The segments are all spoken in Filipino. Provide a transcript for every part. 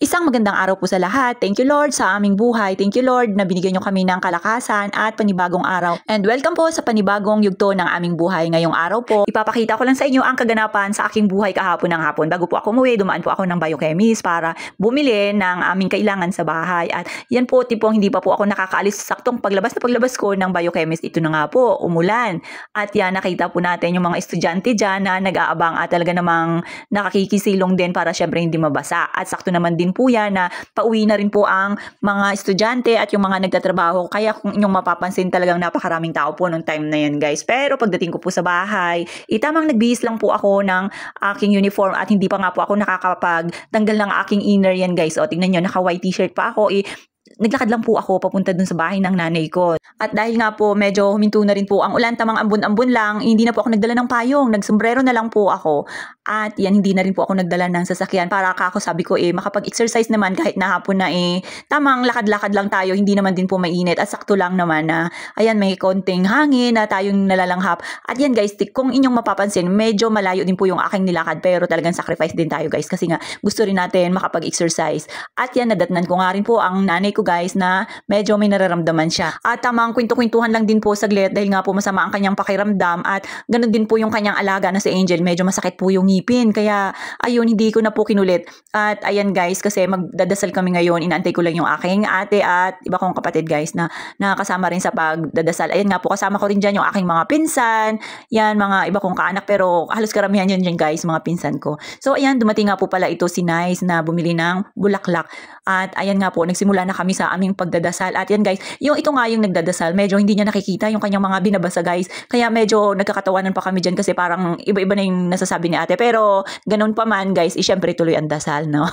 Isang magandang araw po sa lahat. Thank you Lord sa aming buhay. Thank you Lord na binigyan niyo kami ng kalakasan at panibagong araw. And welcome po sa panibagong yugto ng aming buhay. Ngayong araw po, ipapakita ko lang sa inyo ang kaganapan sa aking buhay kahapon ng hapon. Bago po ako umuwi, dumaan po ako ng biochemist para bumili ng aming kailangan sa bahay. At yan po, tipong hindi pa po ako nakakaalis. Saktong paglabas ko ng biochemist, ito na nga po, umulan. At yan, nakita po natin yung mga estudyante dyan na nag-aabang at talaga namang nakakikisilong din para syempre hindi mabasa. At sakto naman din po yan na pauwi na rin po ang mga estudyante at yung mga nagtatrabaho. Kaya kung inyong mapapansin, talagang napakaraming tao po nung time na yan, guys. Pero pagdating ko po sa bahay, itamang nagbihis lang po ako ng aking uniform at hindi pa nga po ako nakakapagtanggal ng aking inner yan, guys. O tingnan nyo, naka-white t-shirt pa ako. Naglakad lang po ako papunta dun sa bahay ng nanay ko. At dahil nga po medyo huminto na rin po ang ulan, tamang ambon-ambon lang, hindi na po ako nagdala ng payong, nagsombrero na lang po ako. At yan, hindi na rin po ako nagdala ng sasakyan para ako sabi ko makapag-exercise naman kahit na hapon na tamang lakad-lakad lang tayo, hindi naman din po mainit at sakto lang naman na ayan, may konting hangin na tayong nalalanghap. At yan guys, kung inyong mapapansin, medyo malayo din po yung aking nilakad pero talagang sacrifice din tayo guys kasi nga gusto rin natin makapag-exercise. At yan, nadatnan ko nga rin po ang nanay ko guys na medyo may nararamdaman siya. At tamang kwento-kwentuhan lang din po saglit dahil nga po masama ang kanyang pakiramdam at ganun din po yung kanyang alaga na si Angel. Medyo masakit po yung ngipin kaya ayun, hindi ko na po kinulit. At ayan guys, kasi magdadasal kami ngayon, inaantay ko lang yung aking ate at iba kong kapatid guys na nakasama rin sa pagdadasal. Ayan nga po, kasama ko rin dyan yung aking mga pinsan, yan mga iba kong kaanak pero halos karamihan yan dyan guys, mga pinsan ko. So ayan, dumating nga po pala ito si Nice na bumili ng bulaklak. At ayan nga po, nagsimula na kami sa aming pagdadasal. At yan guys, ito nga yung nagdadasal, medyo hindi niya nakikita yung kanyang mga binabasa guys. Kaya medyo nagkakatawanan pa kami dyan kasi parang iba-iba na yung nasasabi ni ate. Pero ganun pa man guys, syempre tuloy ang dasal, no?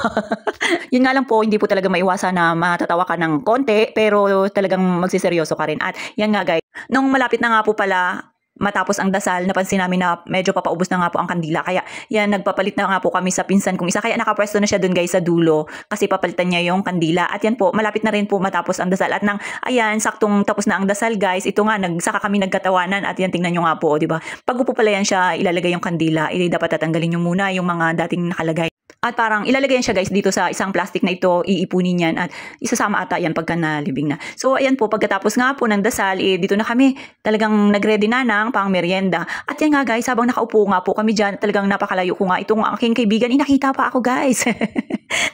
Yun nga lang po, hindi po talaga maiwasan na matatawa ka ng konti, pero talagang magsiseryoso ka rin. At yan nga guys, nung malapit na nga po pala matapos ang dasal, napansin namin na medyo papaubos na nga po ang kandila. Kaya yan, nagpapalit na nga po kami sa pinsan kong isa. Kaya nakapwesto na siya dun guys sa dulo kasi papalitan niya yung kandila. At yan po, malapit na rin po matapos ang dasal. At ayan, saktong tapos na ang dasal guys. Ito nga, saka kami nagkatawanan. At yan, tingnan nyo nga po, di ba? Pag upo pala yan siya, ilalagay yung kandila. Dapat tatanggalin nyo muna yung mga dating nakalagay. At parang ilalagay yan siya guys dito sa isang plastic na ito, iipunin yan at isasama ata yan pagka nalibing na. So ayan po, pagkatapos nga po ng dasal, dito na kami talagang nagready na ng pang merienda. At yan nga guys, habang nakaupo nga po kami dyan, talagang napakalayo ko nga itong aking kaibigan, nakita pa ako guys.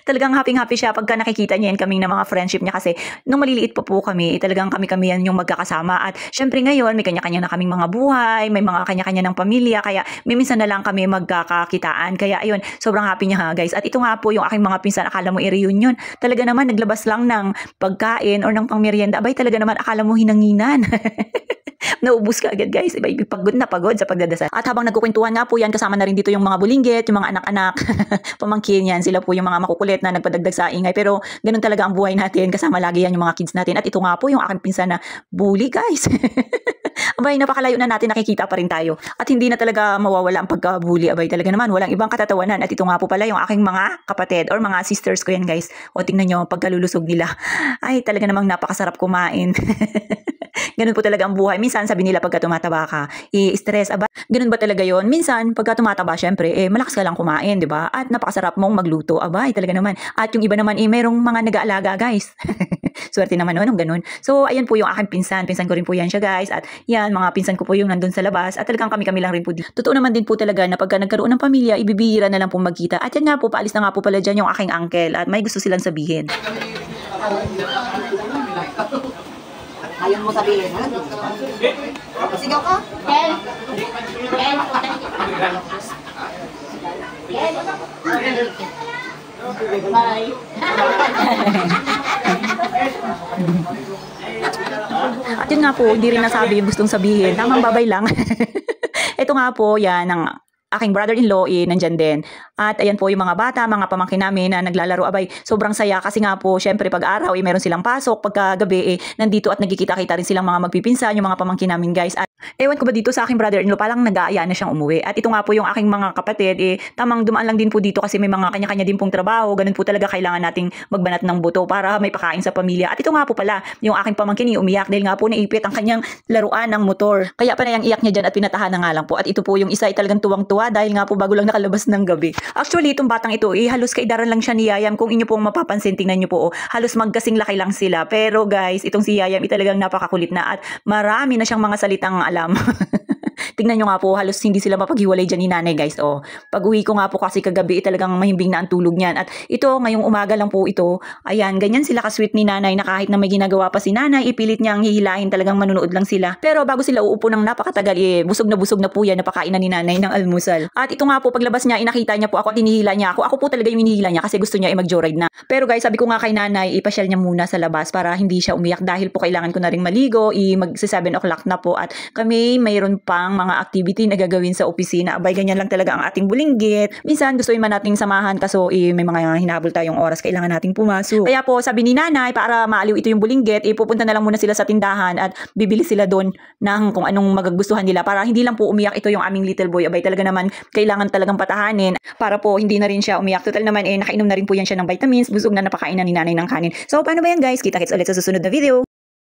Talagang happy-happy siya pagka nakikita niya yan kaming na mga friendship niya kasi nung maliliit pa po kami, talagang kami yan yung magkakasama. At syempre ngayon, may kanya-kanya na kaming mga buhay, may mga kanya-kanya ng pamilya, kaya minsan na lang kami magkakakitaan. Kaya ayun, sobrang happy niya ha guys. At ito nga po yung aking mga pinsan, akala mo i-reunion. Talaga naman, naglabas lang ng pagkain or ng pangmerienda. Abay, talaga naman, akala mo hinanginan. Naubos ka agad guys, pagod na pagod sa pagdadasal. At habang nagkukwentuhan nga po yan, kasama na rin dito yung mga bulinggit, yung mga anak-anak, pamangkin yan, sila po yung mga makukulit na nagpadagdag sa ingay. Pero ganun talaga ang buhay natin, kasama lagi yan yung mga kids natin. At ito nga po yung aking pinsan na bully guys. Abay, napakalayo na natin, nakikita pa rin tayo. At hindi na talaga mawawala ang pagka-bully. Abay, talaga naman, walang ibang katatawanan. At ito nga po pala yung aking mga kapatid or mga sisters ko yan guys. O tingnan nyo, pagkalulusog nila. Ay, talaga namang napakasarap kumain. Ganun po talaga ang buhay. Minsan sabi nila pagka tumataba ka, stress. Aba, ganun ba talaga yon? Minsan pagka tumataba, syempre, malakas ka lang kumain, di ba? At napakasarap mong magluto. Aba, talaga naman. At yung iba naman, merong mga nag-aalaga, guys. Swerte naman nun, ganun. So, ayan po yung aking pinsan. Pinsan ko rin po yan siya, guys. At yan, mga pinsan ko po yung nandun sa labas. At talagang kami lang rin po dito. Totoo naman din po talaga na pagka nagkaroon ng pamilya, ibibihira na lang po magkita. At yan nga po, paalis na nga po pala dyan yung aking uncle. At may gusto silang sabihin. Ayaw mo sabihin, ha? Sigaw ka? Kel! Kel! Kel! Bye! At yun nga po, hindi rin nasabi yung gustong sabihin. Tamang babay lang. Ito nga po, yan, ang aking brother-in-law nandyan din. At ayan po yung mga bata, mga pamangkin namin na naglalaro. Abay, sobrang saya kasi nga po, syempre pag araw, meron silang pasok. Pagka gabi, nandito at nagkikita-kita rin silang mga magpipinsan, yung mga pamangkin namin guys. At ewan ko ba dito sa aking brother-in-law, palang nag-aaya na siyang umuwi. At ito nga po yung aking mga kapatid, tamang dumaan lang din po dito kasi may mga kanya-kanya din pong trabaho. Ganun po talaga kailangan nating magbanat ng buto para may pakain sa pamilya. At ito nga po pala, yung aking pamangkin umiyak dahil nga po naipit ang kanyang laruan ng motor. Kaya pa na yung iyak niya dyan at pinatahan na nga lang po. At ito po yung isa ay talagang tuwang-tuwa nakakatuwa dahil nga po bago lang nakalabas ng gabi. Actually, itong batang ito, halos kaidaran lang siya ni Yayam. Kung inyo pong mapapansin, tingnan nyo po, halos magkasing laki lang sila. Pero guys, itong si Yayam, talagang napakakulit na at marami na siyang mga salitang alam. Tingnan nyo nga po, halos hindi sila mapaghiwalay dyan ni nanay guys. Pag uwi ko nga po kasi kagabi, talagang mahimbing na ang tulog niyan. At ito, ngayong umaga lang po ito, ayan, ganyan sila ka-sweet ni nanay na kahit na may ginagawa pa si nanay, ipilit niyang hihilahin, talagang manunood lang sila. Pero bago sila uupo ng napakatagal, busog na po yan, napakain na ni nanay ng almusal. At ito nga po, paglabas niya, inakita niya po ako at hinihila niya ako. Ako po talaga yung hinihila niya kasi gusto niya mag-joyride na. Pero guys, sabi ko nga kay nanay, ipasyal niya muna sa labas para hindi siya umiyak dahil po kailangan ko na ring maligo, mag 7 o'clock na po at kami mayroon pang mga activity na gagawin sa opisina. Abay, ganyan lang talaga ang ating bulinggit. Minsan gusto man nating samahan kaso may mga hinahabol tayong oras, kailangan nating pumasok. Kaya po sabi ni nanay, para maaliw ito yung bulinggit, pupunta na lang muna sila sa tindahan at bibili sila doon ng kung anong magagustuhan nila para hindi lang po umiyak ito yung aming little boy. Abay, talaga naman kailangan talagang patahanin para po hindi na rin siya umiyak. Total naman nakainom na rin po yan siya ng vitamins, busog na, napakain na ni nanay ng kanin. So paano ba yan guys? Kita-kits ulit sa susunod na video.